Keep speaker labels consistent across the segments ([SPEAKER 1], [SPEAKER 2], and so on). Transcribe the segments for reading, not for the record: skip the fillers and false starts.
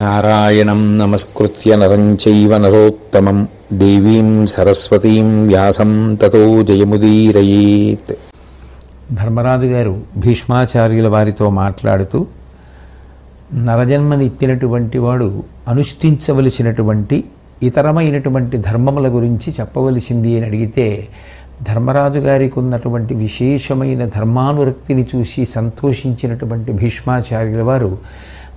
[SPEAKER 1] నారాయణం నమస్కృత్య నరం చైవ నరోత్తమం దేవీం సరస్వతీం వ్యాసం తతో జయముదీరయేత్.
[SPEAKER 2] ధర్మరాజు గారు భీష్మాచార్యుల వారితో మాట్లాడుతూ, నరజన్మనిత్తినటువంటి వాడు అనుష్ఠించవలసినటువంటి ఇతరమైనటువంటి ధర్మముల గురించి చెప్పవలసింది అని అడిగితే, ధర్మరాజు గారికి ఉన్నటువంటి విశేషమైన ధర్మానురక్తిని చూసి సంతోషించినటువంటి భీష్మాచార్యుల వారు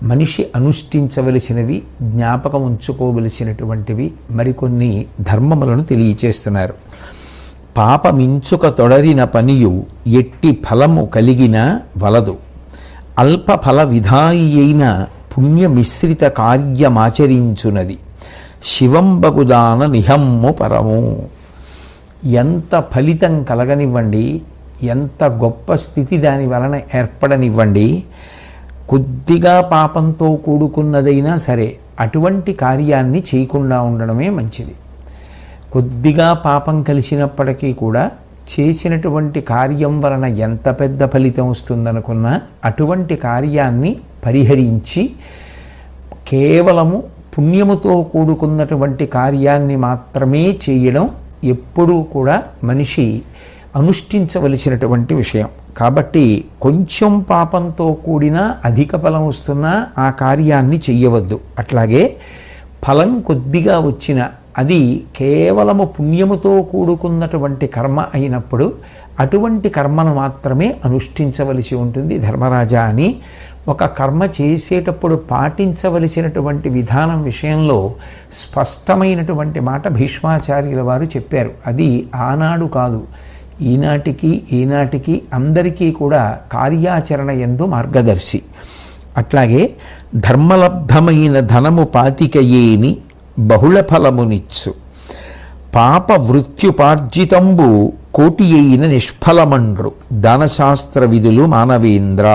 [SPEAKER 2] మనిషి అనుష్ఠించవలసినవి, జ్ఞాపకం ఉంచుకోవలసినటువంటివి మరికొన్ని ధర్మములను తెలియచేస్తున్నారు. పాపమించుక తొడరిన పనియు ఎట్టి ఫలము కలిగిన వలదు, అల్ప ఫల విధాయి అయిన పుణ్యమిశ్రిత కార్యమాచరించునది, శివంబగుదాన నిహమ్ము పరము. ఎంత ఫలితం కలగనివ్వండి, ఎంత గొప్ప స్థితి దాని వలన ఏర్పడనివ్వండి, కొద్దిగా పాపంతో కూడుకున్నదైనా సరే అటువంటి కార్యాన్ని చేయకుండా ఉండడమే మంచిది. కొద్దిగా పాపం కలిసినప్పటికీ కూడా చేసినటువంటి కార్యం వలన ఎంత పెద్ద ఫలితం వస్తుందనుకున్నా అటువంటి కార్యాన్ని పరిహరించి కేవలము పుణ్యముతో కూడుకున్నటువంటి కార్యాన్ని మాత్రమే చేయడం ఎప్పుడూ కూడా మనిషి అనుష్ఠించవలసినటువంటి విషయం. కాబట్టి కొంచెం పాపంతో కూడిన అధిక ఫలం వస్తున్నా ఆ కార్యాన్ని చెయ్యవద్దు. అట్లాగే ఫలం కొద్దిగా వచ్చిన అది కేవలము పుణ్యముతో కూడుకున్నటువంటి కర్మ అయినప్పుడు అటువంటి కర్మను మాత్రమే అనుష్ఠించవలసి ఉంటుంది. ధర్మరాజా అని ఒక కర్మ చేసేటప్పుడు పాటించవలసినటువంటి విధానం విషయంలో స్పష్టమైనటువంటి మాట భీష్మాచార్యుల వారు చెప్పారు. అది ఆనాడు కాదు, ఈనాటికి అందరికీ కూడా కార్యాచరణ యందు మార్గదర్శి. అట్లాగే ధర్మలబ్ధమైన ధనము పాతికయేని బహుళ ఫలమునిచ్చు, పాప వృత్యుపార్జితంబు కోటి అయిన నిష్ఫలమండ్రు, దానశాస్త్ర విధులు మానవేంద్ర.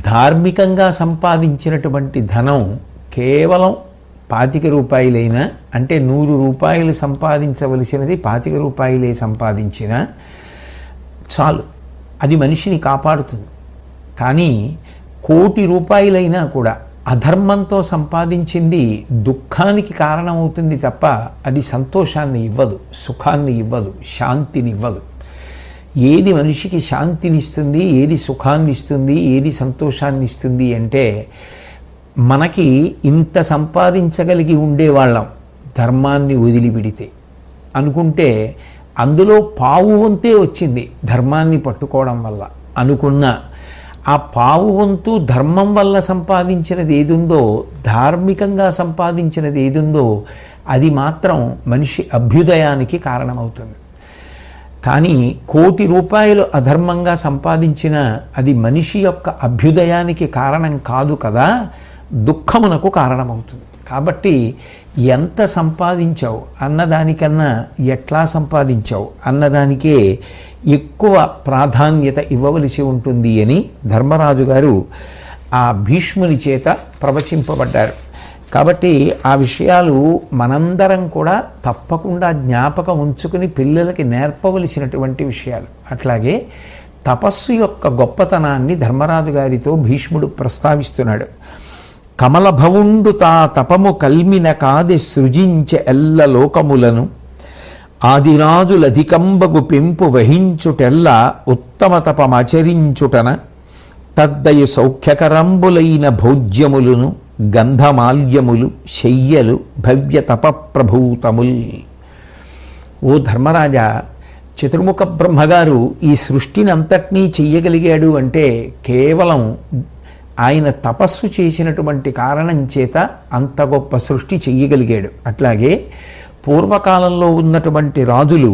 [SPEAKER 2] ధార్మికంగా సంపాదించినటువంటి ధనం కేవలం 25 రూపాయలైనా, అంటే 100 రూపాయలు సంపాదించవలసినది 25 రూపాయలే సంపాదించినా చాలు, అది మనిషిని కాపాడుతుంది. కానీ 1,00,00,000 రూపాయలైనా కూడా అధర్మంతో సంపాదించింది దుఃఖానికి కారణమవుతుంది తప్ప అది సంతోషాన్ని ఇవ్వదు, సుఖాన్ని ఇవ్వదు, శాంతిని ఇవ్వదు. ఏది మనిషికి శాంతినిస్తుంది, ఏది సుఖాన్ని ఇస్తుంది, ఏది సంతోషాన్ని ఇస్తుంది అంటే, మనకి ఇంత సంపాదించగలిగి ఉండేవాళ్ళం ధర్మాన్ని వదిలిపెడితే అనుకుంటే అందులో పావు వంతే వచ్చింది ధర్మాన్ని పట్టుకోవడం వల్ల అనుకున్న ఆ పావు వంతు ధర్మం వల్ల సంపాదించినది ఏదుందో, ధార్మికంగా సంపాదించినది ఏదుందో అది మాత్రం మనిషి అభ్యుదయానికి కారణమవుతుంది. కానీ 1,00,00,000 రూపాయలు అధర్మంగా సంపాదించిన అది మనిషి యొక్క అభ్యుదయానికి కారణం కాదు కదా, దుఃఖమునకు కారణమవుతుంది. కాబట్టి ఎంత సంపాదించావు అన్నదానికన్నా ఎట్లా సంపాదించావు అన్నదానికే ఎక్కువ ప్రాధాన్యత ఇవ్వవలసి ఉంటుంది అని ధర్మరాజు గారు ఆ భీష్ముని చేత ప్రవచింపబడ్డారు. కాబట్టి ఆ విషయాలు మనందరం కూడా తప్పకుండా జ్ఞాపకం ఉంచుకుని పిల్లలకి నేర్పవలసినటువంటి విషయాలు. అట్లాగే తపస్సు యొక్క గొప్పతనాన్ని ధర్మరాజు గారితో భీష్ముడు ప్రస్తావిస్తున్నాడు. కమలభవుండు తా తపము కల్మిన కాది సృజించె ఎల్ల లోకములను, ఆదిరాజులధికంబగు పెంపు వహించుటెల్ల ఉత్తమ తపమాచరించుటన, తద్దయు సౌఖ్యకరంబులైన భోజ్యములను గంధమాల్యములు శయ్యలు భవ్య తపప్రభూతముల్. ఓ ధర్మరాజా, చతుర్ముఖ బ్రహ్మగారు ఈ సృష్టిని అంతటినీ చెయ్యగలిగాడు అంటే కేవలం ఆయన తపస్సు చేసినటువంటి కారణం చేత అంత గొప్ప సృష్టి చెయ్యగలిగాడు. అట్లాగే పూర్వకాలంలో ఉన్నటువంటి రాజులు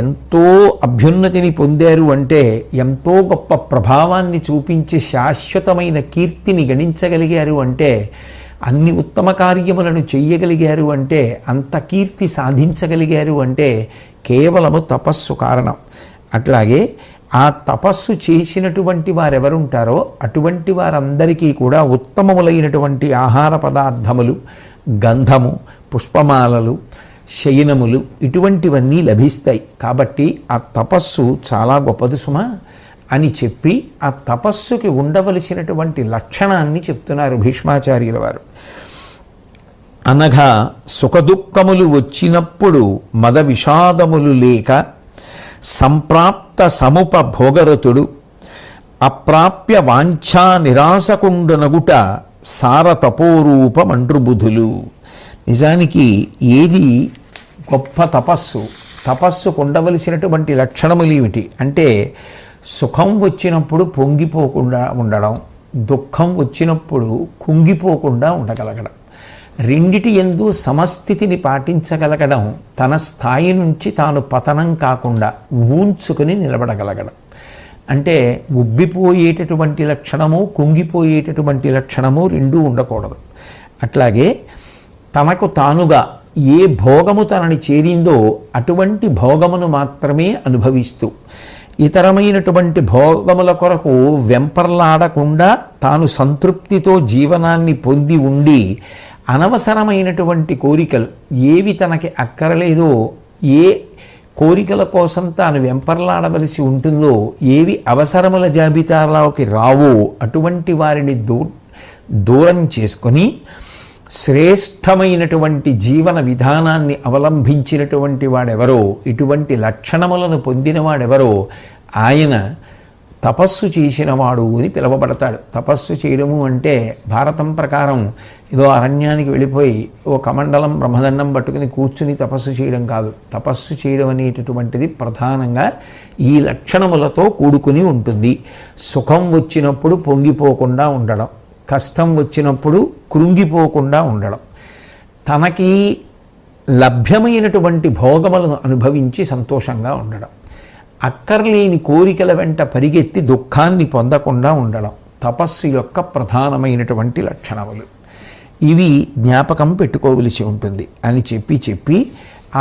[SPEAKER 2] ఎంతో అభ్యున్నతిని పొందారు అంటే, ఎంతో గొప్ప ప్రభావాన్ని చూపించి శాశ్వతమైన కీర్తిని గణించగలిగారు అంటే, అన్ని ఉత్తమ కార్యములను చెయ్యగలిగారు అంటే, అంత కీర్తి సాధించగలిగారు అంటే కేవలము తపస్సు కారణం. అట్లాగే ఆ తపస్సు చేసినటువంటి వారెవరుంటారో అటువంటి వారందరికీ కూడా ఉత్తమములైనటువంటి ఆహార పదార్థములు, గంధము, పుష్పమాలలు, శయనములు ఇటువంటివన్నీ లభిస్తాయి. కాబట్టి ఆ తపస్సు చాలా గొప్పది సుమా. అని చెప్పి ఆ తపస్సుకి ఉండవలసినటువంటి లక్షణాన్ని చెప్తున్నారు భీష్మాచార్యుల వారు. అనగా సుఖదుఖములు వచ్చినప్పుడు మద విషాదములు లేక సంప్రాప్త సముప భోగరతుడు అప్రాప్య వాంఛా నిరాశకుండునగుట సారతపోరూప మండ్రుబుధులు. నిజానికి ఏది గొప్ప తపస్సుకు ఉండవలసినటువంటి లక్షణములు ఏమిటి అంటే, సుఖం వచ్చినప్పుడు పొంగిపోకుండా ఉండడం, దుఃఖం వచ్చినప్పుడు కుంగిపోకుండా ఉండగలగడం, రెండిటి యందు సమస్థితిని పాటించగలగడం, తన స్థాయి నుంచి తాను పతనం కాకుండా ఊంచుకొని నిలబడగలగడం. అంటే ఉబ్బిపోయేటటువంటి లక్షణము, కుంగిపోయేటటువంటి లక్షణము రెండూ ఉండకూడదు. అట్లాగే తనకు తానుగా ఏ భోగము తనని చేరిందో అటువంటి భోగమును మాత్రమే అనుభవిస్తూ ఇతరమైనటువంటి భోగముల కొరకు వెంపర్లాడకుండా తాను సంతృప్తితో జీవనాన్ని పొంది ఉండి అనవసరమైనటువంటి కోరికలు ఏవి తనకి అక్కరలేదో, ఏ కోరికల కోసం తాను వెంపర్లాడవలసి ఉంటుందో, ఏవి అవసరముల జాబితాలోకి రావో అటువంటి వారిని దూరం చేసుకొని శ్రేష్టమైనటువంటి జీవన విధానాన్ని అవలంబించినటువంటి వాడెవరో, ఇటువంటి లక్షణములను పొందిన వాడెవరో ఆయన తపస్సు చేసినవాడు అని పిలువబడతాడు. తపస్సు చేయడము అంటే భారతం ప్రకారం ఏదో అరణ్యానికి వెళ్ళిపోయి ఓ కమండలం బ్రహ్మదండం పట్టుకుని కూర్చుని తపస్సు చేయడం కాదు. తపస్సు చేయడం అనేటటువంటిది ప్రధానంగా ఈ లక్షణములతో కూడుకుని ఉంటుంది. సుఖం వచ్చినప్పుడు పొంగిపోకుండా ఉండడం, కష్టం వచ్చినప్పుడు కృంగిపోకుండా ఉండడం, తనకి లభ్యమైనటువంటి భోగములను అనుభవించి సంతోషంగా ఉండడం, అక్కర్లేని కోరికల వెంట పరిగెత్తి దుఃఖాన్ని పొందకుండా ఉండడం తపస్సు యొక్క ప్రధానమైనటువంటి లక్షణములు. ఇవి జ్ఞాపకం పెట్టుకోవలసి ఉంటుంది అని చెప్పి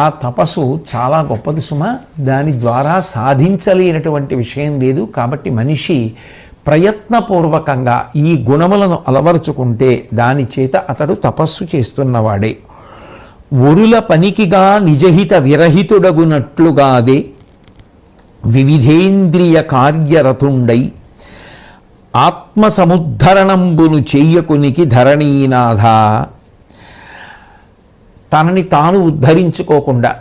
[SPEAKER 2] ఆ తపస్సు చాలా గొప్పది సుమ. దాని ద్వారా సాధించలేనటువంటి విషయం లేదు. కాబట్టి మనిషి ప్రయత్నపూర్వకంగా ఈ గుణములను అలవరుచుకుంటే దాని చేత అతడు తపస్సు చేస్తున్నవాడే. ఒరుల పనికిగా నిజహిత విరహితుడగునట్లుగాదే వివిధేంద్రియ కార్యరతుండై ఆత్మసముద్ధరణంబును చెయ్యకునికి ధరణీనాథ. తనని తాను ఉద్ధరించుకోకుండా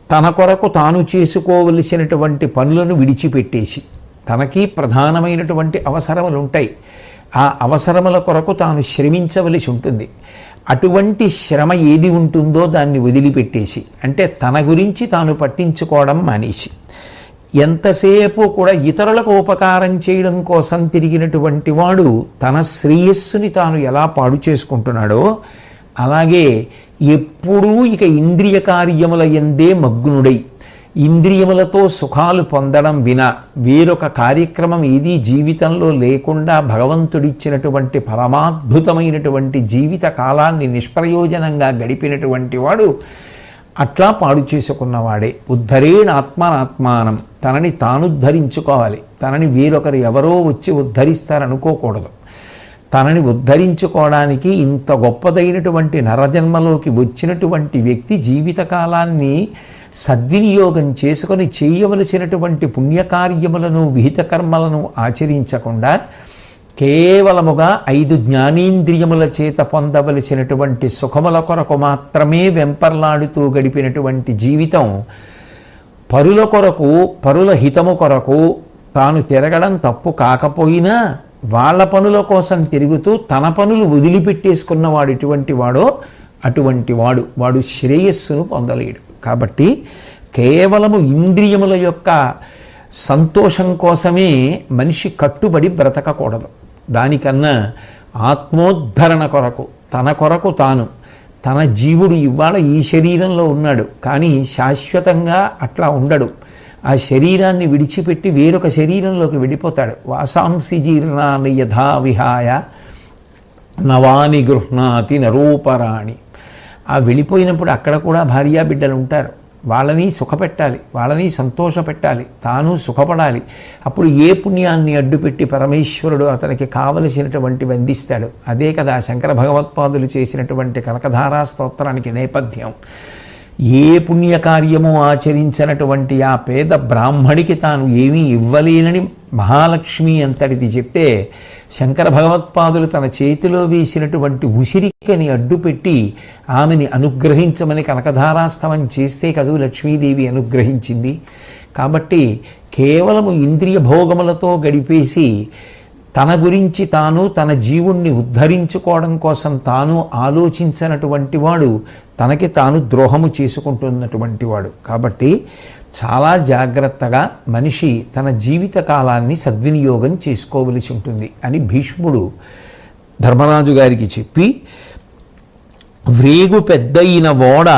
[SPEAKER 2] తన కొరకు తాను చేసుకోవలసినటువంటి పనులను విడిచిపెట్టేసి, తనకి ప్రధానమైనటువంటి అవసరములు ఉంటాయి, ఆ అవసరముల కొరకు తాను శ్రమించవలసి ఉంటుంది. అటువంటి శ్రమ ఏది ఉంటుందో దాన్ని వదిలిపెట్టేసి, అంటే తన గురించి తాను పట్టించుకోవడం మానేసి, ఎంతసేపు కూడా ఇతరులకు ఉపకారం చేయడం కోసం తిరిగినటువంటి వాడు తన శ్రేయస్సుని తాను ఎలా పాడు చేసుకుంటున్నాడో, అలాగే ఎప్పుడూ ఇక ఇంద్రియ కార్యముల యందే మగ్నుడై ఇంద్రియములతో సుఖాలు పొందడం వినా వేరొక కార్యక్రమం ఏదీ జీవితంలో లేకుండా భగవంతుడిచ్చినటువంటి పరమాద్భుతమైనటువంటి జీవిత కాలాన్ని నిష్ప్రయోజనంగా గడిపినటువంటి వాడు అట్లా పాడు చేసుకున్నవాడే. ఉద్ధరేణ ఆత్మానం, తనని తానుద్ధరించుకోవాలి. తనని వేరొకరు ఎవరో వచ్చి ఉద్ధరిస్తారనుకోకూడదు. తనని ఉద్ధరించుకోవడానికి ఇంత గొప్పదైనటువంటి నరజన్మలోకి వచ్చినటువంటి వ్యక్తి జీవితకాలాన్ని సద్వినియోగం చేసుకొని చేయవలసినటువంటి పుణ్యకార్యములను విహిత కర్మలను ఆచరించకుండా కేవలముగా 5 జ్ఞానేంద్రియముల చేత పొందవలసినటువంటి సుఖముల కొరకు మాత్రమే వెంపర్లాడుతూ గడిపినటువంటి జీవితం, పరుల కొరకు పరుల హితము కొరకు తాను తిరగడం తప్పు కాకపోయినా వాళ్ళ పనుల కోసం తిరుగుతూ తన పనులు వదిలిపెట్టేసుకున్నవాడు ఎటువంటి వాడో అటువంటి వాడు శ్రేయస్సును పొందలేడు. కాబట్టి కేవలము ఇంద్రియముల యొక్క సంతోషం కోసమే మనిషి కట్టుబడి బ్రతకకూడదు. దానికన్నా ఆత్మోద్ధరణ కొరకు, తన కొరకు తాను, తన జీవుడు ఇవాళ ఈ శరీరంలో ఉన్నాడు కానీ శాశ్వతంగా అట్లా ఉండడు. ఆ శరీరాన్ని విడిచిపెట్టి వేరొక శరీరంలోకి వెళ్ళిపోతాడు. వాసాంసి జీర్ణాని యథా విహాయ నవాని గృహ్ణాతి నరూపరాణి. ఆ వెళ్ళిపోయినప్పుడు అక్కడ కూడా భార్యాబిడ్డలు ఉంటారు. వాళ్ళని సుఖపెట్టాలి, వాళ్ళని సంతోషపెట్టాలి, తాను సుఖపడాలి. అప్పుడు ఏ పుణ్యాన్ని అడ్డుపెట్టి పరమేశ్వరుడు అతనికి కావలసినటువంటివి అందిస్తాడు. అదే కదా శంకర భగవత్పాదులు చేసినటువంటి కనకధారా స్తోత్రానికి నేపథ్యం. ఏ పుణ్యకార్యము ఆచరించినటువంటి ఆ పేద బ్రాహ్మడికి తాను ఏమీ ఇవ్వలేనని మహాలక్ష్మి అంతటిది చెప్తే శంకర భగవత్పాదులు తన చేతిలో వేసినటువంటి ఉసిరికని అడ్డుపెట్టి ఆమెని అనుగ్రహించమని కనకధారాస్తవం చేస్తే కదూ లక్ష్మీదేవి అనుగ్రహించింది. కాబట్టి కేవలము ఇంద్రియ భోగములతో గడిపేసి తన గురించి తాను తన జీవుణ్ణి ఉద్ధరించుకోవడం కోసం తాను ఆలోచించినటువంటి వాడు తనకి తాను ద్రోహము చేసుకుంటున్నటువంటి వాడు. కాబట్టి చాలా జాగ్రత్తగా మనిషి తన జీవిత కాలాన్ని సద్వినియోగం చేసుకోవలసి ఉంటుంది అని భీష్ముడు ధర్మరాజు గారికి చెప్పి, వ్రేగు పెద్దయిన ఓడ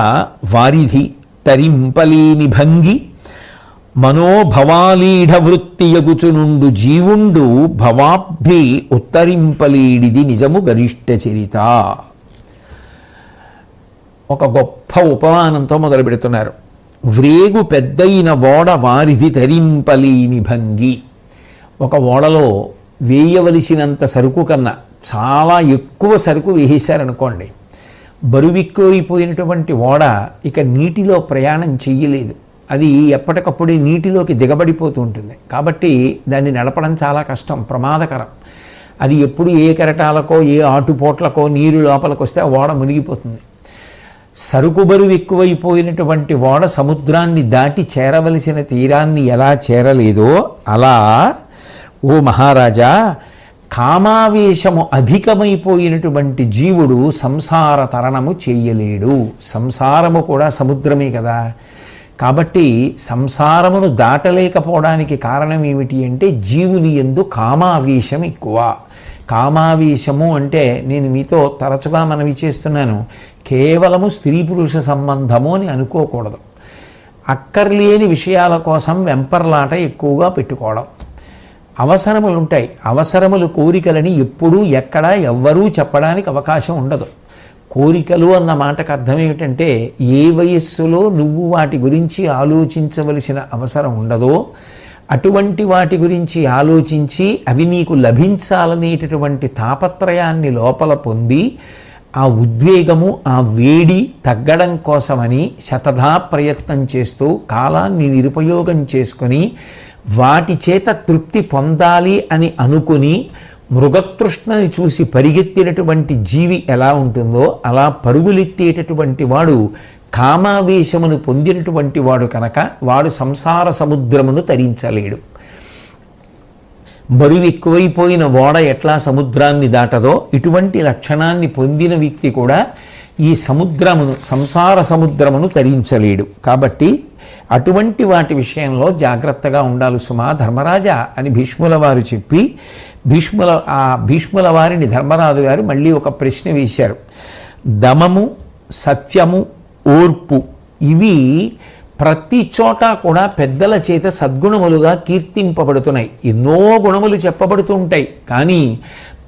[SPEAKER 2] వారిధి తరింపలేని భంగి మనోభవాలీఢ వృత్తియగుచునుండు జీవుండు భవాబ్ధి ఉత్తరింపలేడిది నిజము గరిష్ట చరిత. ఒక గొప్ప ఉపమానంతో మొదలు పెడుతున్నారు. వ్రేగు పెద్దయిన ఓడ వారిధి తరింపలేని భంగి. ఒక ఓడలో వేయవలసినంత సరుకు కన్నా చాలా ఎక్కువ సరుకు వేసేశారనుకోండి, బరువెక్కువైపోయినటువంటి ఓడ ఇక నీటిలో ప్రయాణం చెయ్యలేదు. అది ఎప్పటికప్పుడే నీటిలోకి దిగబడిపోతూ ఉంటుంది. కాబట్టి దాన్ని నడపడం చాలా కష్టం, ప్రమాదకరం. అది ఎప్పుడు ఏ కెరటాలకో ఏ ఆటుపోట్లకో నీరు లోపలికి వస్తే ఆ ఓడ మునిగిపోతుంది. సరుకు బరువు ఎక్కువైపోయినటువంటి ఓడ సముద్రాన్ని దాటి చేరవలసిన తీరాన్ని ఎలా చేరలేదో అలా ఓ మహారాజా, కామావేశము అధికమైపోయినటువంటి జీవుడు సంసార తరణము చేయలేడు. సంసారము కూడా సముద్రమే కదా. కాబట్టి సంసారమును దాటలేకపోవడానికి కారణం ఏమిటి అంటే జీవుని యందు కామావేశం ఎక్కువ. కామావేశము అంటే నేను మీతో తరచుగా మనవి చేస్తున్నాను, కేవలము స్త్రీ పురుష సంబంధము అని అనుకోకూడదు. అక్కర్లేని విషయాల కోసం వెంపర్లాట ఎక్కువగా పెట్టుకోవడం. అవసరములు ఉంటాయి, అవసరములు కోరికలని ఎప్పుడూ ఎక్కడా ఎవ్వరూ చెప్పడానికి అవకాశం ఉండదు. కోరికలు అన్న మాటకు అర్థం ఏమిటంటే ఏ వయస్సులో నువ్వు వాటి గురించి ఆలోచించవలసిన అవసరం ఉండదో అటువంటి వాటి గురించి ఆలోచించి అవి నీకు లభించాలనేటటువంటి తాపత్రయాన్ని లోపల పొంది ఆ ఉద్వేగము ఆ వేడి తగ్గడం కోసమని శతధా ప్రయత్నం చేస్తూ కాలాన్ని నిరుపయోగం చేసుకొని వాటి చేత తృప్తి పొందాలి అని అనుకుని మృగతృష్ణని చూసి పరిగెత్తినటువంటి జీవి ఎలా ఉంటుందో అలా పరుగులెత్తేటటువంటి వాడు కామావేశమును పొందినటువంటి వాడు కనుక వాడు సంసార సముద్రమును తరించలేడు. బరువు ఎక్కువైపోయిన ఓడ ఎట్లా సముద్రాన్ని దాటదో ఇటువంటి లక్షణాన్ని పొందిన వ్యక్తి కూడా ఈ సముద్రమును సంసార సముద్రమును తరించలేడు. కాబట్టి అటువంటి వాటి విషయంలో జాగ్రత్తగా ఉండాలి సుమా ధర్మరాజా అని భీష్ముల వారు చెప్పి భీష్ముల వారిని ధర్మరాజు గారు మళ్ళీ ఒక ప్రశ్న వేశారు. దమము, సత్యము, ఓర్పు ఇవి ప్రతి చోట కూడా పెద్దల చేత సద్గుణములుగా కీర్తింపబడుతున్నాయి. ఎన్నో గుణములు చెప్పబడుతూ ఉంటాయి, కానీ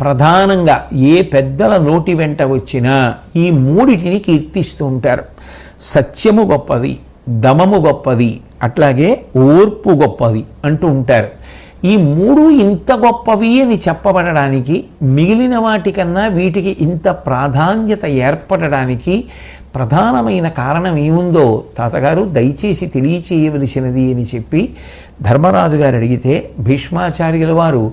[SPEAKER 2] ప్రధానంగా ఏ పెద్దల నోటి వెంట వచ్చినా ఈ మూడిటిని కీర్తిస్తూ ఉంటారు. సత్యము గొప్పది, దమము గొప్పది, అట్లాగే ఓర్పు గొప్పది అంటూ ఉంటారు. ఈ మూడు ఇంత గొప్పవి అని చెప్పబడడానికి మిగిలిన వాటికన్నా వీటికి ఇంత ప్రాధాన్యత ఏర్పడడానికి ప్రధానమైన కారణం ఏముందో తాతగారు దయచేసి తెలియచేయవలసినది అని చెప్పి ధర్మరాజు గారు అడిగితే భీష్మాచార్యుల వారు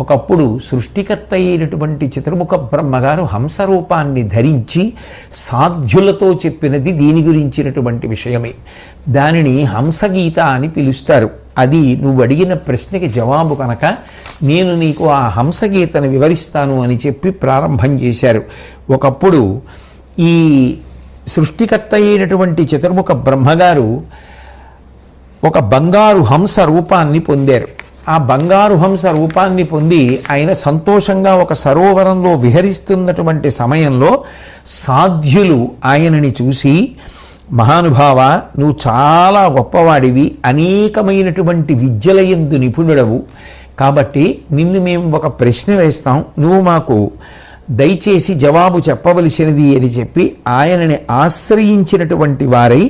[SPEAKER 2] ఒకప్పుడు సృష్టికర్త అయినటువంటి చతుర్ముఖ బ్రహ్మగారు హంసరూపాన్ని ధరించి సాధ్యులతో చెప్పినది దీని గురించినటువంటి విషయమే. దానిని హంసగీత అని పిలుస్తారు. అది నువ్వు అడిగిన ప్రశ్నకి జవాబు కనుక నేను నీకు ఆ హంసగీతను వివరిస్తాను అని చెప్పి ప్రారంభం చేశారు. ఒకప్పుడు ఈ సృష్టికర్త అయినటువంటి చతుర్ముఖ బ్రహ్మగారు ఒక బంగారు హంస రూపాన్ని పొందారు. ఆ బంగారు హంస రూపాన్ని పొంది ఆయన సంతోషంగా ఒక సరోవరంలో విహరిస్తున్నటువంటి సమయంలో సాధ్యులు ఆయనని చూసి, మహానుభావ, నువ్వు చాలా గొప్పవాడివి, అనేకమైనటువంటి విద్యలయందు నిపుణుడవు, కాబట్టి నిన్ను మేము ఒక ప్రశ్న వేస్తాం, నువ్వు మాకు దయచేసి జవాబు చెప్పవలసినది అని చెప్పి ఆయనని ఆశ్రయించినటువంటి వారై,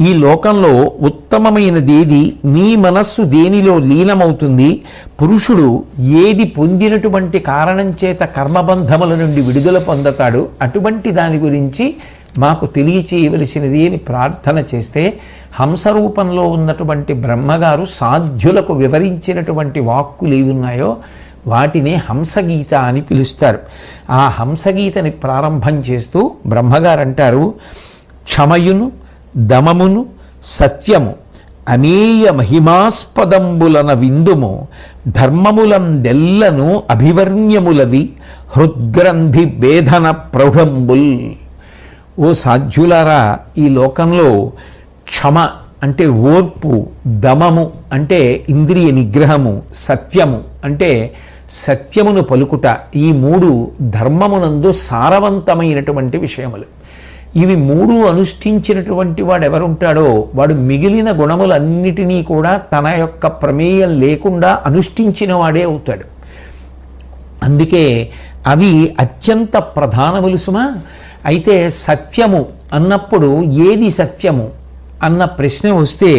[SPEAKER 2] ఈ లోకంలో ఉత్తమమైనదేది, నీ మనస్సు దేనిలో లీనమవుతుంది, పురుషుడు ఏది పొందినటువంటి కారణం చేత కర్మబంధముల నుండి విడుదల పొందతాడు, అటువంటి దాని గురించి మాకు తెలియచేయవలసినది అని ప్రార్థన చేస్తే హంసరూపంలో ఉన్నటువంటి బ్రహ్మగారు సాధ్యులకు వివరించినటువంటి వాక్కులు ఏవి ఉన్నాయో వాటిని హంసగీత అని పిలుస్తారు. ఆ హంసగీతని ప్రారంభం చేస్తూ బ్రహ్మగారు అంటారు, క్షమయును దమమును సత్యము అనేయ మహిమాస్పదంబులన విందుము ధర్మములందెల్లను అభివర్ణ్యములవి హృద్గ్రంథి భేదన ప్రౌఢంబుల్. ఓ సాధ్యులారా, ఈ లోకంలో క్షమ అంటే ఓర్పు, దమము అంటే ఇంద్రియ నిగ్రహము, సత్యము అంటే సత్యమును పలుకుట, ఈ మూడు ధర్మమునందు సారవంతమైనటువంటి విషయములు. ఇవి మూడు అనుష్ఠించినటువంటి వాడు ఎవరుంటాడో వాడు మిగిలిన గుణములన్నిటినీ కూడా తన యొక్క ప్రమేయం లేకుండా అనుష్ఠించిన వాడే అవుతాడు. అందుకే అవి అత్యంత ప్రధానములు సుమా. అయితే సత్యము అన్నప్పుడు ఏది సత్యము అన్న ప్రశ్న వస్తే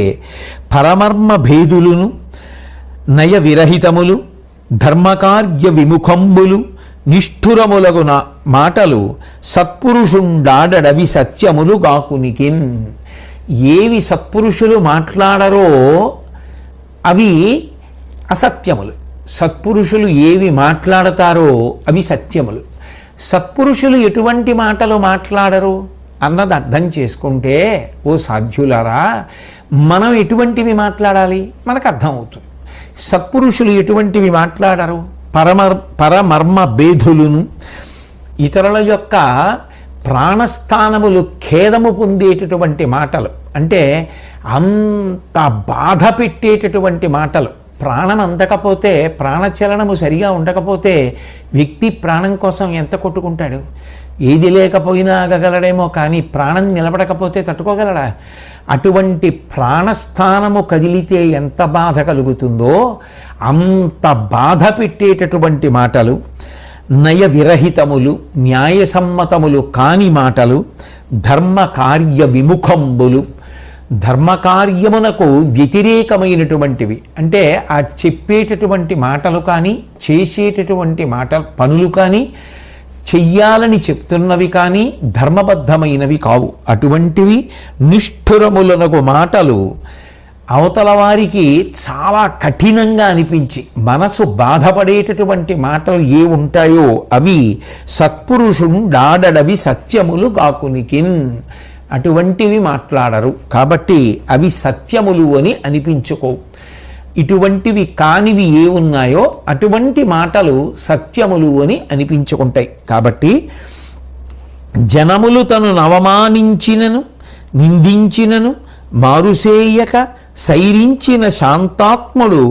[SPEAKER 2] పరమర్మ భేదులును నయ విరహితములు ధర్మకార్య విముఖంబులు నిష్ఠురములగున మాటలు సత్పురుషుండాడవి సత్యములు గాకునికిన్. ఏవి సత్పురుషులు మాట్లాడరో అవి అసత్యములు, సత్పురుషులు ఏవి మాట్లాడతారో అవి సత్యములు. సత్పురుషులు ఎటువంటి మాటలు మాట్లాడరు అన్నది అర్థం చేసుకుంటే ఓ సాధ్యులారా, మనం ఎటువంటివి మాట్లాడాలి మనకు అర్థమవుతుంది. సత్పురుషులు ఎటువంటివి మాట్లాడరు, పరమర్మ భేదులును ఇతరుల యొక్క ప్రాణస్థానములు ఖేదము పొందేటటువంటి మాటలు, అంటే అంత బాధ పెట్టేటటువంటి మాటలు. ప్రాణం అందకపోతే, ప్రాణచలనము సరిగా ఉండకపోతే వ్యక్తి ప్రాణం కోసం ఎంత కొట్టుకుంటాడు. ఏది లేకపోయినా ఆగగలడేమో కానీ ప్రాణం నిలబడకపోతే తట్టుకోగలడా? అటువంటి ప్రాణస్థానము కదిలితే ఎంత బాధ కలుగుతుందో అంత బాధ పెట్టేటటువంటి మాటలు, నయ విరహితములు న్యాయసమ్మతములు కాని మాటలు, ధర్మ కార్య విముఖంబులు ధర్మకార్యమునకు వ్యతిరేకమైనటువంటివి. అంటే ఆ చెప్పేటటువంటి మాటలు కానీ చేసేటటువంటి పనులు కానీ చెయ్యాలని చెప్తున్నవి కానీ ధర్మబద్ధమైనవి కావు. అటువంటివి నిష్ఠురములనకు మాటలు అవతల వారికి చాలా కఠినంగా అనిపించి మనసు బాధపడేటటువంటి మాటలు ఏ ఉంటాయో అవి సత్పురుషుండాడవి సత్యములు గాకునికిన్. అటువంటివి మాట్లాడరు కాబట్టి అవి సత్యములు అని అనిపించుకోవు. ఇటువంటివి కానివి ఏ ఉన్నాయో అటువంటి మాటలు సత్యములు అని అనిపించుకుంటాయి. కాబట్టి జనములు తను అవమానించినను నిందించినను మారుసేయక సైరించిన శాంతాత్ముడు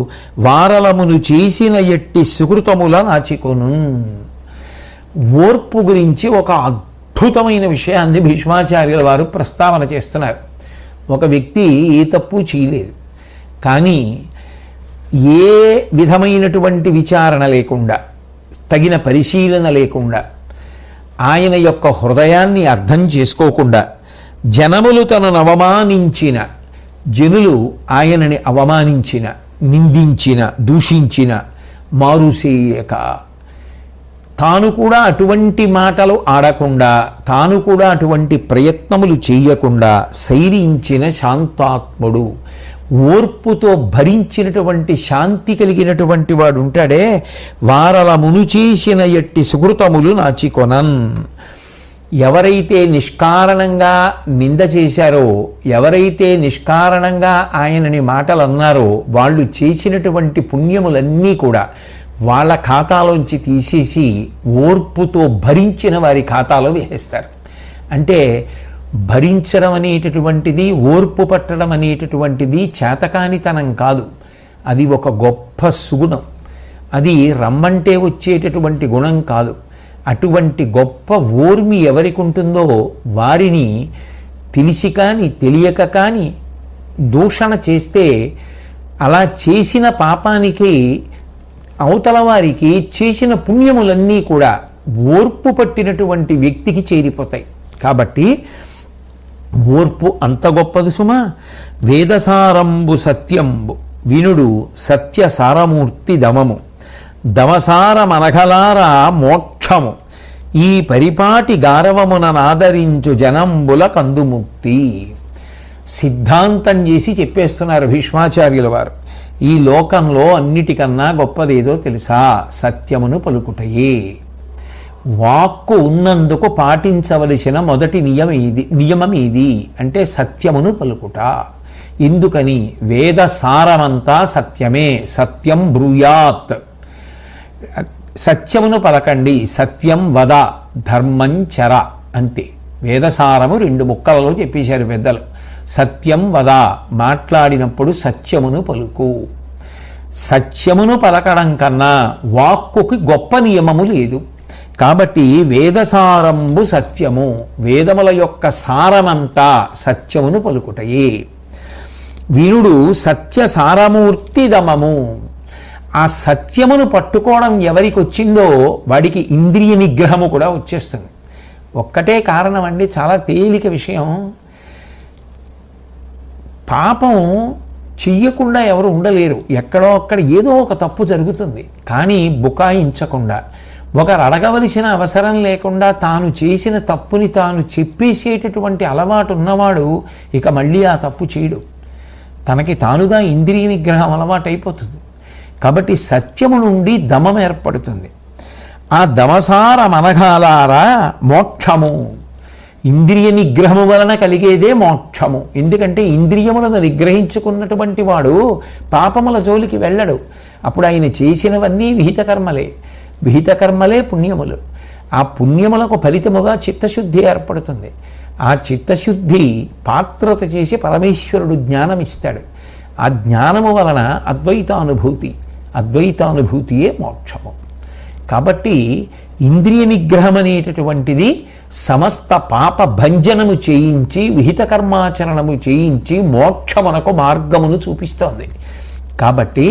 [SPEAKER 2] వారలమును చేసిన ఎట్టి సుకృతముల నాచికొను. ఓర్పు గురించి ఒక అద్భుతమైన విషయాన్ని భీష్మాచార్యుల వారు ప్రస్తావన చేస్తున్నారు. ఒక వ్యక్తి ఏ తప్పు చేయలేదు, కానీ ఏ విధమైనటువంటి విచారణ లేకుండా, తగిన పరిశీలన లేకుండా, ఆయన యొక్క హృదయాన్ని అర్థం చేసుకోకుండా జనములు తనను అవమానించిన, జనులు ఆయనని అవమానించిన, నిందించిన, దూషించిన మారుసేయక, తాను కూడా అటువంటి మాటలు ఆడకుండా, తాను కూడా అటువంటి ప్రయత్నములు చేయకుండా సైరించిన శాంతాత్ముడు, ఓర్పుతో భరించినటువంటి శాంతి కలిగినటువంటి వాడు ఉంటాడే, వారలమును చేసిన ఎట్టి సుకృతములు నాచికొనన్. ఎవరైతే నిష్కారణంగా నింద చేశారో, ఎవరైతే నిష్కారణంగా ఆయనని మాటలు అన్నారో వాళ్ళు చేసినటువంటి పుణ్యములన్నీ కూడా వాళ్ళ ఖాతాలోంచి తీసేసి ఓర్పుతో భరించిన వారి ఖాతాలో వేసేస్తారు. అంటే భరించడం అనేటటువంటిది, ఓర్పు పట్టడం అనేటటువంటిది చేతకానితనం కాదు, అది ఒక గొప్ప సుగుణం. అది రమ్మంటే వచ్చేటటువంటి గుణం కాదు. అటువంటి గొప్ప ఓర్మి ఎవరికి ఉంటుందో వారిని తెలిసి కానీ తెలియక కానీ దూషణ చేస్తే అలా చేసిన పాపానికి అవతల వారికి చేసిన పుణ్యములన్నీ కూడా ఓర్పు పట్టినటువంటి వ్యక్తికి చేరిపోతాయి. కాబట్టి ఓర్పు అంత గొప్పది సుమా. వేదసారంబు సత్యంబు వినుడు సత్య సారమూర్తి దమము, దమసారమనఘలార మోక్షము ఈ పరిపాటి గారవముననాదరించు జనంబుల కందుముక్తి. సిద్ధాంతం చేసి చెప్పేస్తున్నారు భీష్మాచార్యుల వారు. ఈ లోకంలో అన్నిటికన్నా గొప్పదేదో తెలుసా? సత్యమును పలుకుటయే. వాక్కు ఉన్నందుకు పాటించవలసిన మొదటి నియమం ఇది అంటే సత్యమును పలుకుట. ఎందుకని? వేద సారమంతా సత్యమే. సత్యం బ్రూయాత్, సత్యమును పలకండి. సత్యం వద, ధర్మం చర, అంతే. వేదసారము 2 ముక్కలలో చెప్పేశారు పెద్దలు. సత్యం వద, మాట్లాడినప్పుడు సత్యమును పలుకు. సత్యమును పలకడం కన్నా వాక్కుకి గొప్ప నియమము లేదు. కాబట్టి వేదసారంబు సత్యము, వేదముల యొక్క సారమంతా సత్యమును పలుకుటయే. వీరుడు సత్య సారమూర్తి దమము. ఆ సత్యమును పట్టుకోవడం ఎవరికి వచ్చిందో వాడికి ఇంద్రియ నిగ్రహము కూడా వచ్చేస్తుంది. ఒక్కటే కారణం అండి, చాలా తేలిక విషయం. పాపం చెయ్యకుండా ఎవరు ఉండలేరు. ఎక్కడో అక్కడ ఏదో ఒక తప్పు జరుగుతుంది. కానీ బుకాయించకుండా, ఒకరు అడగవలసిన అవసరం లేకుండా తాను చేసిన తప్పుని తాను చెప్పేసేటటువంటి అలవాటు ఉన్నవాడు ఇక మళ్ళీ ఆ తప్పు చేయడు. తనకి తానుగా ఇంద్రియ నిగ్రహం అలవాటు అయిపోతుంది. కాబట్టి సత్యము నుండి దమం ఏర్పడుతుంది. ఆ దమసార మనఘాలారా మోక్షము. ఇంద్రియ నిగ్రహము వలన కలిగేదే మోక్షము. ఎందుకంటే ఇంద్రియములను నిగ్రహించుకున్నటువంటి వాడు పాపముల జోలికి వెళ్ళడు. అప్పుడు ఆయన చేసినవన్నీ విహిత కర్మలే. విహిత కర్మలే పుణ్యములు. ఆ పుణ్యములకు ఫలితముగా చిత్తశుద్ధి ఏర్పడుతుంది. ఆ చిత్తశుద్ధి పాత్రత చేసి పరమేశ్వరుడు జ్ఞానం ఇస్తాడు. ఆ జ్ఞానము వలన అద్వైతానుభూతి, అద్వైతానుభూతియే మోక్షము. కాబట్టి ఇంద్రియ నిగ్రహం అనేటటువంటిది సమస్త పాప భంజనము చేయించి విహిత కర్మాచరణము చేయించి మోక్షమునకు మార్గమును చూపిస్తోంది. కాబట్టి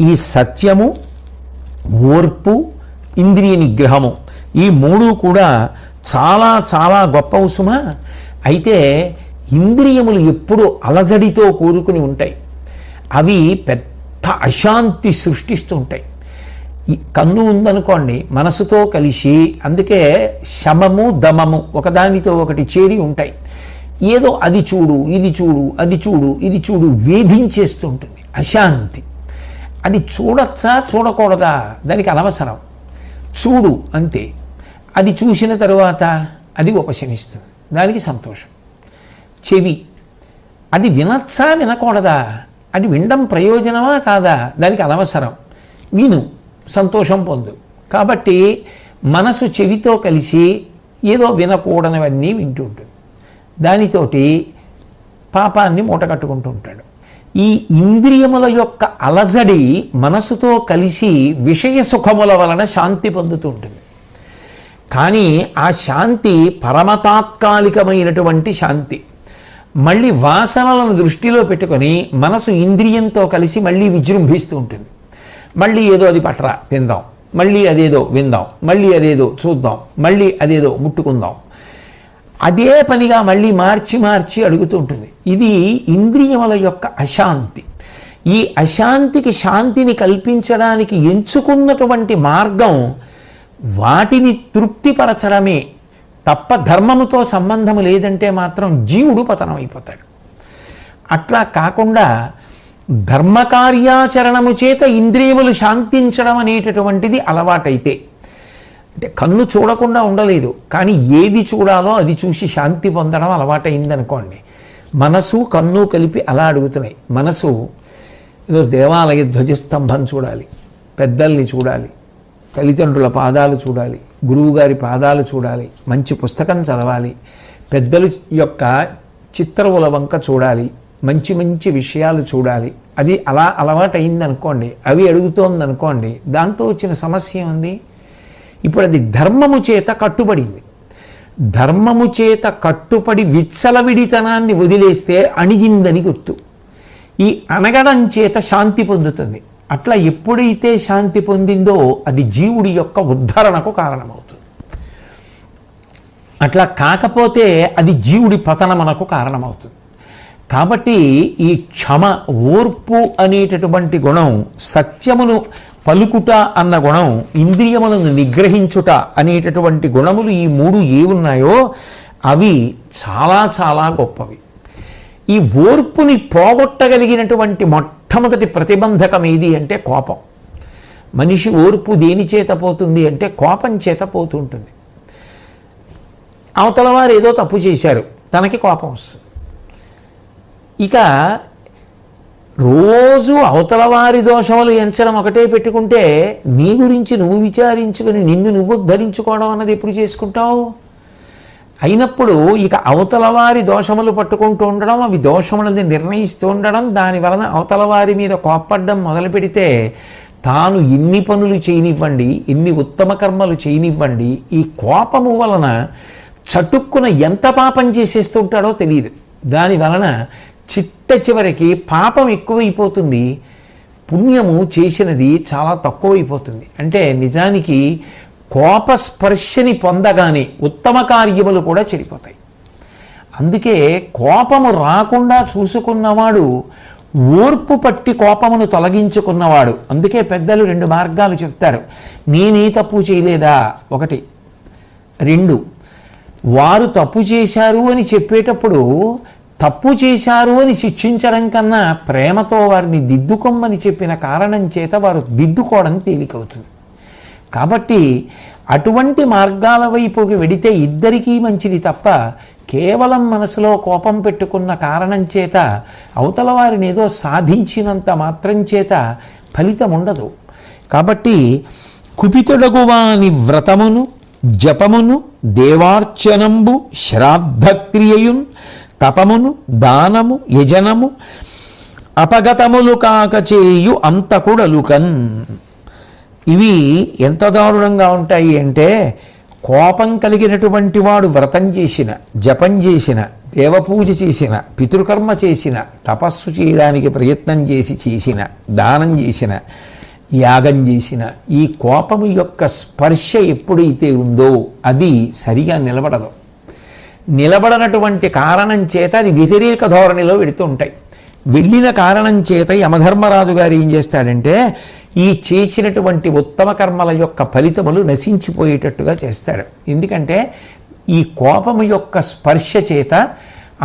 [SPEAKER 2] ఈ సత్యము, ఓర్పు, ఇంద్రియ నిగ్రహము ఈ 3 కూడా చాలా చాలా గొప్ప సుమ. అయితే ఇంద్రియములు ఎప్పుడు అలజడితో కూరుకుని ఉంటాయి. అవి పెద్ద అశాంతి సృష్టిస్తూ ఉంటాయి. కన్ను ఉందనుకోండి, మనసుతో కలిసి, అందుకే శమము దమము ఒకదానితో ఒకటి చేరి ఉంటాయి. ఏదో అది చూడు, ఇది చూడు, అది చూడు, ఇది చూడు వేధించేస్తూ ఉంటుంది అశాంతి. అది చూడచ్చా చూడకూడదా దానికి అనవసరం, చూడు అంతే. అది చూసిన తరువాత అది ఉపశమిస్తుంది, దానికి సంతోషం. చెవి, అది వినచ్చా వినకూడదా, అది వినడం ప్రయోజనమా కాదా దానికి అనవసరం, విను సంతోషం పొందు. కాబట్టి మనసు చెవితో కలిసి ఏదో వినకూడనివన్నీ వింటూ ఉంటుంది. దానితోటి పాపాన్ని మూటగట్టుకుంటూ ఉంటాడు. ఈ ఇంద్రియముల యొక్క అలజడి మనసుతో కలిసి విషయ సుఖముల వలన శాంతి పొందుతూ ఉంటుంది. కానీ ఆ శాంతి పరమతాత్కాలికమైనటువంటి శాంతి. మళ్ళీ వాసనలను దృష్టిలో పెట్టుకొని మనసు ఇంద్రియంతో కలిసి మళ్ళీ విజృంభిస్తూ ఉంటుంది. మళ్ళీ ఏదో అది పట్రా తిందాం, మళ్ళీ అదేదో విందాం, మళ్ళీ అదేదో చూద్దాం, మళ్ళీ అదేదో ముట్టుకుందాం, అదే పనిగా మళ్ళీ మార్చి మార్చి అడుగుతూ ఉంటుంది. ఇది ఇంద్రియముల యొక్క అశాంతి. ఈ అశాంతికి శాంతిని కల్పించడానికి ఎంచుకున్నటువంటి మార్గం వాటిని తృప్తిపరచడమే తప్ప ధర్మముతో సంబంధము లేదంటే మాత్రం జీవుడు పతనం అయిపోతాడు. అట్లా కాకుండా ధర్మకార్యాచరణము చేత ఇంద్రియములు శాంతించడం అనేటటువంటిది అలవాటైతే, అంటే కన్ను చూడకుండా ఉండలేదు కానీ ఏది చూడాలో అది చూసి శాంతి పొందడం అలవాటైందనుకోండి. మనసు కన్ను కలిపి అలా అడుగుతున్నాయి. మనసు ఏదో దేవాలయ ధ్వజస్తంభం చూడాలి, పెద్దల్ని చూడాలి, తల్లిదండ్రుల పాదాలు చూడాలి, గురువుగారి పాదాలు చూడాలి, మంచి పుస్తకం చదవాలి, పెద్దల యొక్క చిత్రముల వంక చూడాలి, మంచి మంచి విషయాలు చూడాలి. అది అలా అలవాటైందనుకోండి, అవి అడుగుతోందనుకోండి, దాంతో వచ్చిన సమస్య ఉంది. ఇప్పుడు అది ధర్మము చేత కట్టుబడింది. ధర్మము చేత కట్టుబడి విచ్చలవిడితనాన్ని వదిలేస్తే అణిగిందని గుర్తు. ఈ అణగడం చేత శాంతి పొందుతుంది. అట్లా ఎప్పుడైతే శాంతి పొందిందో అది జీవుడి యొక్క ఉద్ధరణకు కారణమవుతుంది. అట్లా కాకపోతే అది జీవుడి పతనమునకు కారణమవుతుంది. కాబట్టి ఈ క్షమ, ఓర్పు అనేటటువంటి గుణం, సత్యమును పలుకుట అన్న గుణం, ఇంద్రియములను నిగ్రహించుట అనేటటువంటి గుణములు ఈ మూడు ఏ ఉన్నాయో అవి చాలా చాలా గొప్పవి. ఈ ఓర్పుని పోగొట్టగలిగినటువంటి మొట్టమొదటి ప్రతిబంధకం ఏది అంటే కోపం. మనిషి ఓర్పు దేని చేత పోతుంది అంటే కోపం చేత పోతుంటుంది. అవతల వారు ఏదో తప్పు చేశారు, తనకి కోపం వస్తుంది. ఇక రోజు అవతల వారి దోషములు ఎంచడం ఒకటే పెట్టుకుంటే నీ గురించి నువ్వు విచారించుకుని నిన్ను నువ్వు ఉద్ధరించుకోవడం అన్నది ఎప్పుడు చేసుకుంటావు? అయినప్పుడు ఇక అవతల వారి దోషములు పట్టుకుంటూ ఉండడం, అవి దోషములని నిర్ణయిస్తూ ఉండడం, దాని వలన అవతల వారి మీద కోప్పడ్డం మొదలు పెడితే తాను ఎన్ని పనులు చేయనివ్వండి, ఎన్ని ఉత్తమ కర్మలు చేయనివ్వండి, ఈ కోపము వలన చటుక్కున ఎంత పాపం చేసేస్తుంటాడో తెలియదు. దాని వలన చిట్ట చివరికి పాపం ఎక్కువైపోతుంది, పుణ్యము చేసినది చాలా తక్కువైపోతుంది. అంటే నిజానికి కోపస్పర్శని పొందగానే ఉత్తమ కార్యములు కూడా చెడిపోతాయి. అందుకే కోపము రాకుండా చూసుకున్నవాడు ఓర్పు పట్టి కోపమును తొలగించుకున్నవాడు. అందుకే పెద్దలు 2 మార్గాలు చెప్తారు. నేనే తప్పు చేయలేదా? 1. 2, వారు తప్పు చేశారు అని చెప్పేటప్పుడు తప్పు చేశారు అని శిక్షించడం కన్నా ప్రేమతో వారిని దిద్దుకోమని చెప్పిన కారణం చేత వారు దిద్దుకోవడం తేలికవుతుంది. కాబట్టి అటువంటి మార్గాల వైపుకి వెడితే ఇద్దరికీ మంచిది తప్ప కేవలం మనసులో కోపం పెట్టుకున్న కారణం చేత అవతల వారిని ఏదో సాధించినంత మాత్రం చేత ఫలితం ఉండదు. కాబట్టి కుపితుడగువాని వ్రతమును జపమును దేవార్చనంబు శ్రాద్ధక్రియయున్ తపమును దానము యజనము అపగతములు కాక చేయు అంతకుడలుకన్. ఇవి ఎంత దారుణంగా ఉంటాయి అంటే, కోపం కలిగినటువంటి వాడు వ్రతం చేసిన, జపం చేసిన, దేవపూజ చేసిన, పితృకర్మ చేసిన, తపస్సు చేయడానికి ప్రయత్నం చేసిన, దానం చేసిన, యాగం చేసిన, ఈ కోపము యొక్క స్పర్శ ఎప్పుడైతే ఉందో అది సరిగా నిలబడదు. నిలబడనటువంటి కారణం చేత అది వ్యతిరేక ధోరణిలో వెళుతూ ఉంటాయి. వెళ్ళిన కారణం చేత యమధర్మరాజు గారు ఏం చేస్తాడంటే ఈ చేసినటువంటి ఉత్తమ కర్మల యొక్క ఫలితములు నశించిపోయేటట్టుగా చేస్తాడు. ఎందుకంటే ఈ కోపము యొక్క స్పర్శ చేత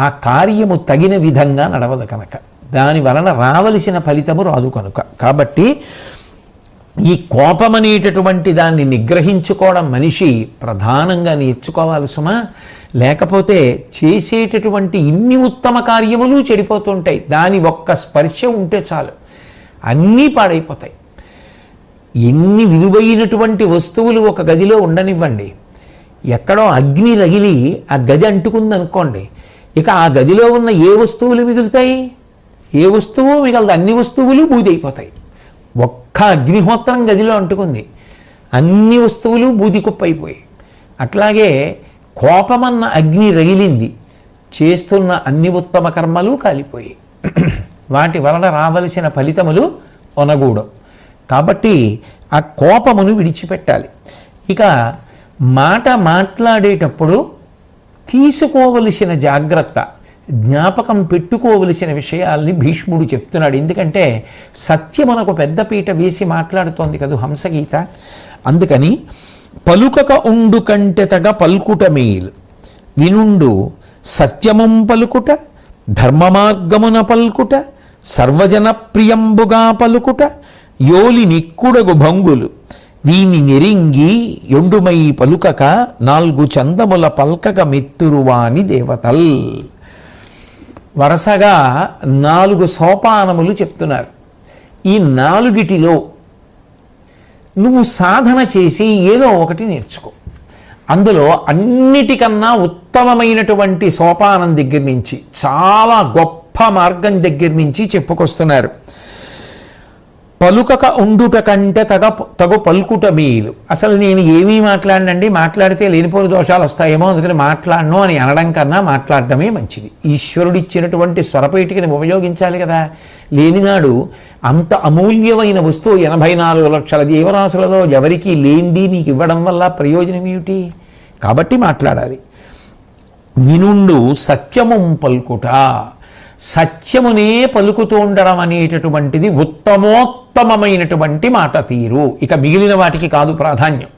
[SPEAKER 2] ఆ కార్యము తగిన విధంగా నడవదు కనుక, దాని వలన రావలసిన ఫలితము రాదు కనుక. కాబట్టి ఈ కోపం అనేటటువంటి దాన్ని నిగ్రహించుకోవడం మనిషి ప్రధానంగా నేర్చుకోవాలి సుమా. లేకపోతే చేసేటటువంటి ఇన్ని ఉత్తమ కార్యములు చెడిపోతుంటాయి. దాని ఒక్క స్పర్శ ఉంటే చాలు అన్నీ పాడైపోతాయి. ఎన్ని విలువైనటువంటి వస్తువులు ఒక గదిలో ఉండనివ్వండి, ఎక్కడో అగ్ని రగిలి ఆ గది అంటుకుందనుకోండి, ఇక ఆ గదిలో ఉన్న ఏ వస్తువులు మిగులుతాయి? ఏ వస్తువు మిగలదు, అన్ని వస్తువులు బూదైపోతాయి. ఒక్క అగ్నిహోత్రం గదిలో అంటుకుంది, అన్ని వస్తువులు బూది కుప్పైపోయి. అట్లాగే కోపమన్న అగ్ని రగిలింది, చేస్తున్న అన్ని ఉత్తమ కర్మలు కాలిపోయి, వాటి వలన రావలసిన ఫలితములు ఒనగూడవు. కాబట్టి ఆ కోపమును విడిచిపెట్టాలి. ఇక మాట మాట్లాడేటప్పుడు తీసుకోవలసిన జాగ్రత్త, జ్ఞాపకం పెట్టుకోవలసిన విషయాల్ని భీష్ముడు చెప్తున్నాడు. ఎందుకంటే సత్యమునకు పెద్దపీట వేసి మాట్లాడుతోంది కదా హంసగీత. అందుకని పలుకక ఉండు కంటె తగ పల్కుట మేలు, వినుండు సత్యముం పలుకుట, ధర్మ మార్గమున పల్కుట, సర్వజన ప్రియంబుగా పలుకుట, యోలి నిక్కుడగు భంగులు వీని నెరింగి యొండుమై పలుకక, 4 చందముల పల్కక మెత్తురువాని దేవతల్. వరుసగా 4 సోపానములు చెప్తున్నారు. ఈ 4 నువ్వు సాధన చేసి ఏదో ఒకటి నేర్చుకో. అందులో అన్నిటికన్నా ఉత్తమమైనటువంటి సోపానం దగ్గర నుంచి, చాలా గొప్ప మార్గం దగ్గర నుంచి చెప్పుకొస్తున్నారు. పలుకక ఉండుట కంటే తగు పలుకుట మేలు. అసలు నేను ఏమీ మాట్లాడనండి, మాట్లాడితే లేనిపోని దోషాలు వస్తాయేమో అందుకని మాట్లాడను అని అనడం కన్నా మాట్లాడటమే మంచిది. ఈశ్వరుడిచ్చినటువంటి స్వరపేటికని ఉపయోగించాలి కదా. లేనినాడు అంత అమూల్యమైన వస్తువు 84 లక్షల జీవరాశులలో ఎవరికీ లేనిది నీకు ఇవ్వడం వల్ల ప్రయోజనం ఏమిటి? కాబట్టి మాట్లాడాలి. వినుండు సత్యము పల్కుట, సత్యమునే పలుకుతూ ఉండడం అనేటటువంటిది ఉత్తమోత్తమమైనటువంటి మాట తీరు. ఇక మిగిలిన వాటికి కాదు ప్రాధాన్యం.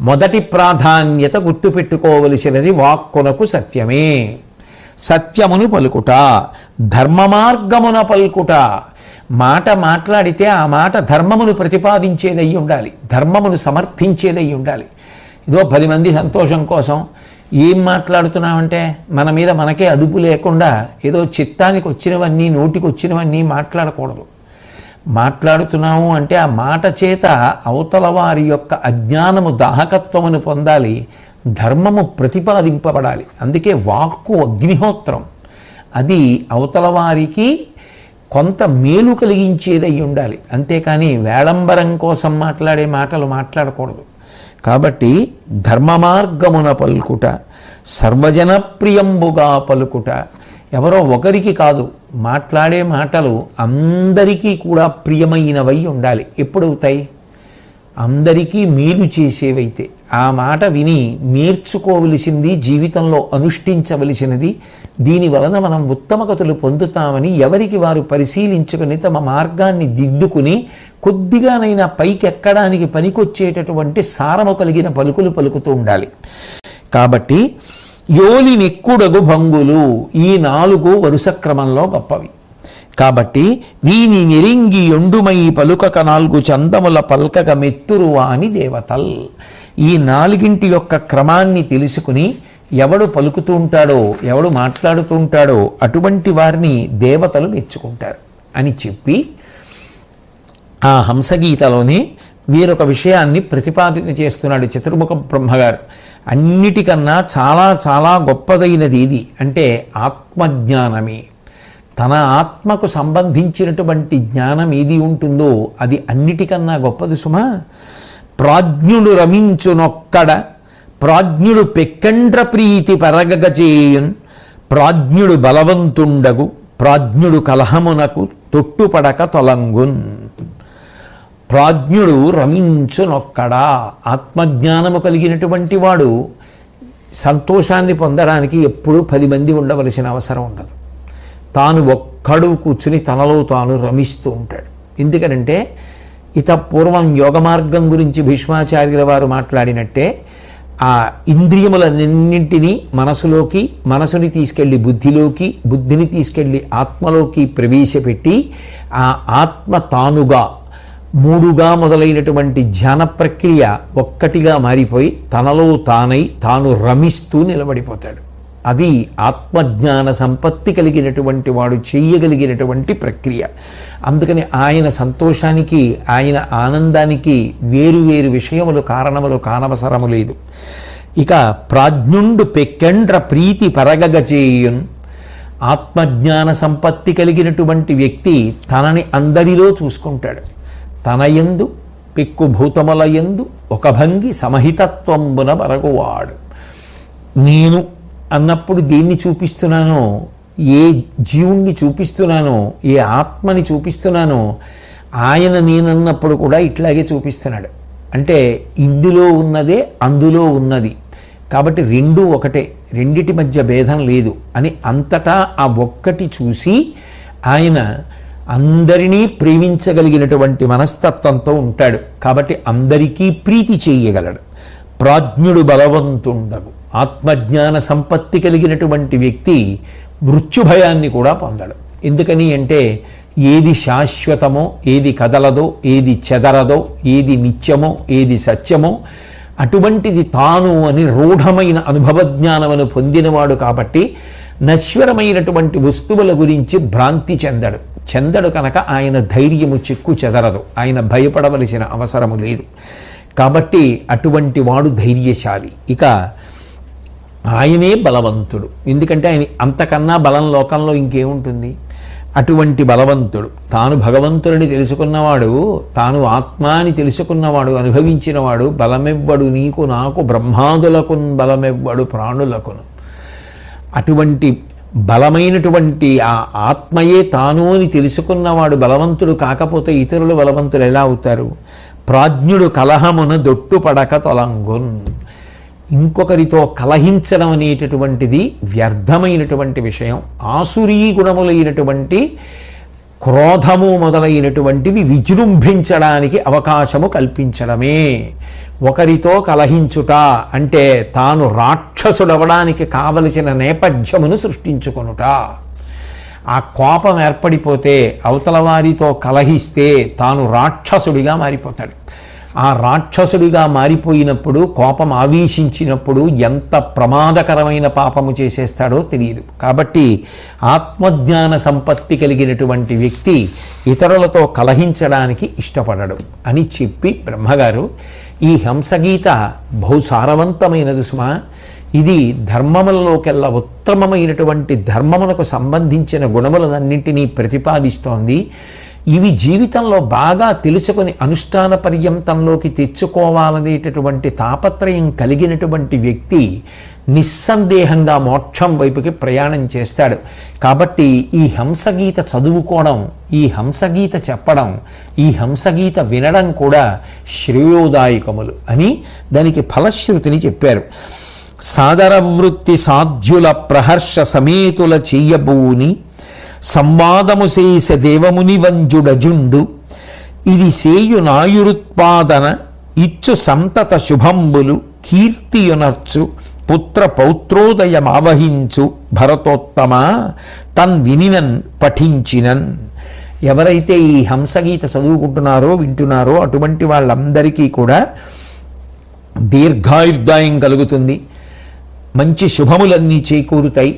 [SPEAKER 2] మొదటి ప్రాధాన్యత గుర్తుపెట్టుకోవలసినది వాక్కునకు సత్యమే. సత్యమును పలుకుట, ధర్మ మార్గమున పలుకుట. మాట మాట్లాడితే ఆ మాట ధర్మమును ప్రతిపాదించేదై ఉండాలి, ధర్మమును సమర్థించేదై ఉండాలి. ఇదో 10 మంది సంతోషం కోసం ఏం మాట్లాడుతున్నామంటే మన మీద మనకే అదుపు లేకుండా ఏదో చిత్తానికి వచ్చినవన్నీ నోటికి వచ్చినవన్నీ మాట్లాడకూడదు. మాట్లాడుతున్నాము అంటే ఆ మాట చేత అవతల వారి యొక్క అజ్ఞానము దాహకత్వమును పొందాలి, ధర్మము ప్రతిపాదింపబడాలి. అందుకే వాక్కు అగ్నిహోత్రం. అది అవతల వారికి కొంత మేలు కలిగించేదై ఉండాలి, అంతేకాని వేళంబరం కోసం మాట్లాడే మాటలు మాట్లాడకూడదు. కాబట్టి ధర్మ మార్గమున పలుకుట, సర్వజనప్రియంబుగా పలుకుట. ఎవరో ఒకరికి కాదు, మాట్లాడే మాటలు అందరికీ కూడా ప్రియమైనవై ఉండాలి. ఎప్పుడవుతాయి? అందరికీ మేలు చేసేవైతే. ఆ మాట విని నేర్చుకోవలసింది, జీవితంలో అనుష్ఠించవలసినది. దీనివలన మనం ఉత్తమగతులు పొందుతామని ఎవరికి వారు పరిశీలించుకుని తమ మార్గాన్ని దిద్దుకుని కొద్దిగానైనా పైకెక్కడానికి పనికొచ్చేటటువంటి సారము కలిగిన పలుకులు పలుకుతూ ఉండాలి. కాబట్టి యోలి నెక్కుడగు భంగులు, ఈ 4 వరుస క్రమంలో గొప్పవి. కాబట్టి వీని నెరింగి ఎండుమై పలుకక 4 చందముల పల్కక మెత్తురువా అని దేవతల్. ఈ 4 యొక్క క్రమాన్ని తెలుసుకుని ఎవడు పలుకుతూ ఉంటాడో, ఎవడు మాట్లాడుతూ ఉంటాడో అటువంటి వారిని దేవతలు మెచ్చుకుంటారు అని చెప్పి ఆ హంసగీతలోనే వీరొక విషయాన్ని ప్రతిపాదన చేస్తున్నాడు చతుర్ముఖ బ్రహ్మగారు. అన్నిటికన్నా చాలా చాలా గొప్పదైనది ఇది అంటే ఆత్మజ్ఞానమే. తన ఆత్మకు సంబంధించినటువంటి జ్ఞానం ఏది ఉంటుందో అది అన్నిటికన్నా గొప్పది సుమా. ప్రాజ్ఞుడు రమించునొక్కడ, ప్రాజ్ఞుడు పెక్కండ్ర ప్రీతి పరగగచేయున్, ప్రాజ్ఞుడు బలవంతుండగు, ప్రాజ్ఞుడు కలహమునకు తొట్టుపడక తొలంగున్. ప్రాజ్ఞుడు రమించునొక్కడా, ఆత్మజ్ఞానము కలిగినటువంటి వాడు సంతోషాన్ని పొందడానికి ఎప్పుడూ 10 మంది ఉండవలసిన అవసరం ఉండదు. తాను ఒక్కడు కూర్చుని తనలో తాను రమిస్తూ ఉంటాడు. ఎందుకనంటే పూర్వం యోగ మార్గం గురించి భీష్మాచార్యుల వారు మాట్లాడినట్టే ఆ ఇంద్రియములన్నింటినీ మనసులోకి, మనసుని తీసుకెళ్ళి బుద్ధిలోకి, బుద్ధిని తీసుకెళ్ళి ఆత్మలోకి ప్రవేశపెట్టి ఆ ఆత్మ తానుగా 3గా మొదలైనటువంటి ధ్యాన ప్రక్రియ ఒక్కటిగా మారిపోయి తనలో తానై తాను రమిస్తూ నిలబడిపోతాడు. అది ఆత్మజ్ఞాన సంపత్తి కలిగినటువంటి వాడు చెయ్యగలిగినటువంటి ప్రక్రియ. అందుకని ఆయన సంతోషానికి, ఆయన ఆనందానికి వేరు విషయములు కారణములు కానవసరము లేదు. ఇక ప్రాజ్ఞుండు పెక్కండ్ర ప్రీతి పరగగచేయున్. ఆత్మజ్ఞాన సంపత్తి కలిగినటువంటి వ్యక్తి తనని అందరిలో చూసుకుంటాడు. తన యందు పెక్కు భూతముల యందు ఒక భంగి సమహితత్వంబున బరగువాడు. నేను అన్నప్పుడు దేన్ని చూపిస్తున్నానో, ఏ జీవుణ్ణి చూపిస్తున్నానో, ఏ ఆత్మని చూపిస్తున్నానో ఆయన నేనన్నప్పుడు కూడా ఇట్లాగే చూపిస్తున్నాడు. అంటే ఇందులో ఉన్నదే అందులో ఉన్నది కాబట్టి 2 ఒకటే, రెండిటి మధ్య భేదం లేదు అని అంతటా ఆ ఒక్కటి చూసి ఆయన అందరినీ ప్రేమించగలిగినటువంటి మనస్తత్వంతో ఉంటాడు. కాబట్టి అందరికీ ప్రీతి చేయగలడు. ప్రాజ్ఞుడు బలవంతుండగు. ఆత్మజ్ఞాన సంపత్తి కలిగినటువంటి వ్యక్తి మృత్యుభయాన్ని కూడా పొందడు. ఎందుకని అంటే ఏది శాశ్వతమో, ఏది కదలదో, ఏది చెదరదో, ఏది నిత్యమో, ఏది సత్యమో అటువంటిది తాను అని రూఢమైన అనుభవజ్ఞానమును పొందినవాడు. కాబట్టి నశ్వరమైనటువంటి వస్తువుల గురించి భ్రాంతి చెందడు కనుక ఆయన ధైర్యము చెక్కు చెదరదు, ఆయన భయపడవలసిన అవసరము లేదు. కాబట్టి అటువంటి వాడు ధైర్యశాలి. ఇక ఆయనే బలవంతుడు. ఎందుకంటే ఆయన అంతకన్నా బలం లోకంలో ఇంకేముంటుంది. అటువంటి బలవంతుడు, తాను భగవంతుడిని తెలుసుకున్నవాడు, తాను ఆత్మ అని తెలుసుకున్నవాడు, అనుభవించినవాడు. బలమెవ్వడు నీకు నాకు బ్రహ్మాదులకున్ బలమెవ్వడు ప్రాణులకును. అటువంటి బలమైనటువంటి ఆ ఆత్మయే తాను అని తెలుసుకున్నవాడు బలవంతుడు కాకపోతే ఇతరులు బలవంతులు ఎలా అవుతారు? ప్రాజ్ఞుడు కలహమున దొట్టుపడక తొలంగున్. ఇంకొకరితో కలహించడం అనేటటువంటిది వ్యర్థమైనటువంటి విషయం. ఆసురీ గుణములైనటువంటి క్రోధము మొదలైనటువంటివి విజృంభించడానికి అవకాశము కల్పించడమే. ఒకరితో కలహించుట అంటే తాను రాక్షసుడవడానికి కావలసిన నేపథ్యమును సృష్టించుకొనుట. ఆ కోపం ఏర్పడిపోతే అవతల వారితో కలహిస్తే తాను రాక్షసుడిగా మారిపోతాడు. ఆ రాక్షసుడిగా మారిపోయినప్పుడు, కోపం ఆవేశించినప్పుడు ఎంత ప్రమాదకరమైన పాపము చేసేస్తాడో తెలియదు. కాబట్టి ఆత్మజ్ఞాన సంపత్తి కలిగినటువంటి వ్యక్తి ఇతరులతో కలహించడానికి ఇష్టపడడు అని చెప్పి బ్రహ్మగారు ఈ హంసగీత బహుసారవంతమైనది సుమా. ఇది ధర్మములలోకెల్లా ఉత్తమమైనటువంటి ధర్మమునకు సంబంధించిన గుణములన్నింటినీ ప్రతిపాదిస్తోంది. ఇవి జీవితంలో బాగా తెలుసుకొని అనుష్ఠాన పర్యంతంలోకి తెచ్చుకోవాలనేటటువంటి తాపత్రయం కలిగినటువంటి వ్యక్తి నిస్సందేహంగా మోక్షం వైపుకి ప్రయాణం చేస్తాడు. కాబట్టి ఈ హంసగీత చదువుకోవడం, ఈ హంసగీత చెప్పడం, ఈ హంసగీత వినడం కూడా శ్రేయోదాయకములు అని దానికి ఫలశ్రుతిని చెప్పారు. సాదరవృత్తి సాధ్యుల ప్రహర్ష సమేతుల చెయ్యబూని సంవాదము చేస దేవముని వంజుడజుండు ఇది సేయు నాయురుత్పాదన ఇచ్చు సంతత శుభంబులు కీర్తియునర్చు పుత్ర పౌత్రోదయమావహించు భరతోత్తమ తన్వినినన్ పఠించినన్. ఎవరైతే ఈ హంసగీత చదువుకుంటున్నారో వింటున్నారో అటువంటి వాళ్ళందరికీ కూడా దీర్ఘాయుర్దాయం కలుగుతుంది, మంచి శుభములన్నీ చేకూరుతాయి,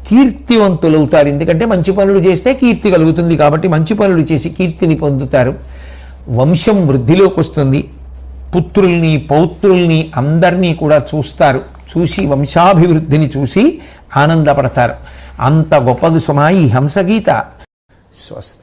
[SPEAKER 2] కీర్తివంతులవుతారు. ఎందుకంటే మంచి పనులు చేస్తే కీర్తి కలుగుతుంది కాబట్టి మంచి పనులు చేసి కీర్తిని పొందుతారు. వంశం వృద్ధిలోకి వస్తుంది. పుత్రుల్ని పౌత్రుల్ని అందరినీ కూడా చూస్తారు. చూసి వంశాభివృద్ధిని చూసి ఆనందపడతారు. అంత గొప్పది సుమా ఈ హంసగీత. స్వస్తి.